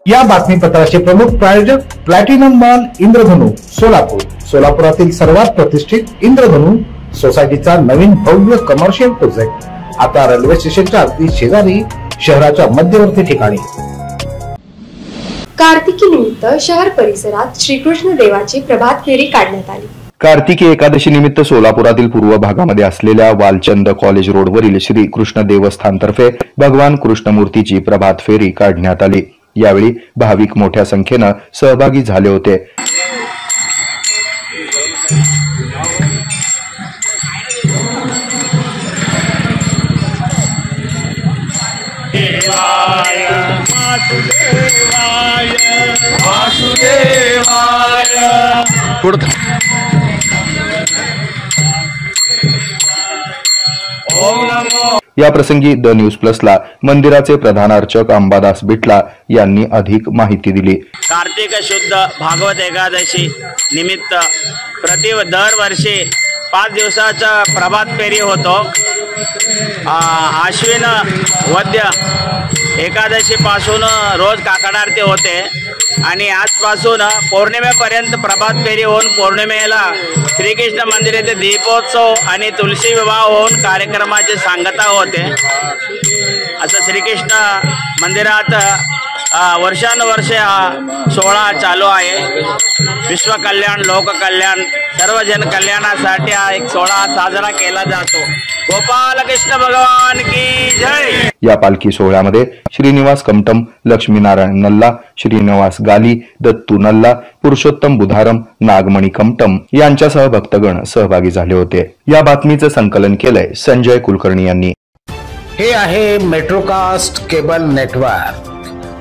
या बातमीपत्राचे प्रमुख प्रायोजक प्लॅटिनम मॉल इंद्रधनु सोलापूर। सोलापुरातील सर्वात प्रतिष्ठित इंद्रधनु सोसायटीचा नवीन भव्य कमर्शियल प्रोजेक्ट आता रेल्वे स्टेशनच्या अगदी शेजारी शहराच्या मध्यवर्ती ठिकाणी। कार्तिकी निमित्त शहर परिसरात श्रीकृष्ण देवाची प्रभात फेरी काढण्यात आली। कार्तिकी एकादशी निमित्त सोलापुरातील पूर्व भागामध्ये असलेल्या वालचंद कॉलेज रोडवरील श्री कृष्ण देवस्थानतर्फे भगवान कृष्णमूर्तीची प्रभात फेरी काढण्यात आली। यावेळी भाविक मोठ्या संख्येने सहभागी झाले होते। या प्रसंगी द न्यूज प्लसला मंदिराचे प्रधान अर्चक अंबादास बिटला यांनी अधिक माहिती दिली। कार्तिक शुद्ध भागवत एकादशी निमित्त दरवर्षी 5 दिवसाचा प्रभात फेरी होतो। आश्विन वद्य एकादशी पासून रोज काकड आरती होते आणि आजपासून पौर्णिमेपर्यंत प्रभात फेरी होऊन पौर्णिमेला श्रीकृष्ण मंदिर येथे दीपोत्सव आणि तुलसी विवाह होऊन कार्यक्रमाची सांगता होते। असं श्रीकृष्ण मंदिरात वर्षानुवर्षे हा सोहळा चालू आहे। विश्व कल्याण लोक कल्याण सर्व जन कल्याणासाठी हा एक सोहळा साजरा केला जातो। गोपाल कृष्ण भगवान की जय। या पालखी सोहळ्यामध्ये श्रीनिवास कमटम, लक्ष्मीनारायण नल्ला, श्रीनिवास गाली, दत्तू नल्ला, पुरुषोत्तम बुधारम, नागमणी कमटम यांच्यासह भक्तगण सहभागी झाले होते। या बातमीचं संकलन केलंय संजय कुलकर्णी यांनी। हे आहे मेट्रोकास्ट केबल नेटवर्क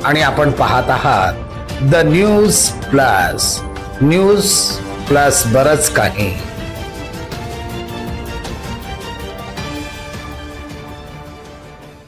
आणि आपण पाहत आहात the news plus. News plus बरच काही।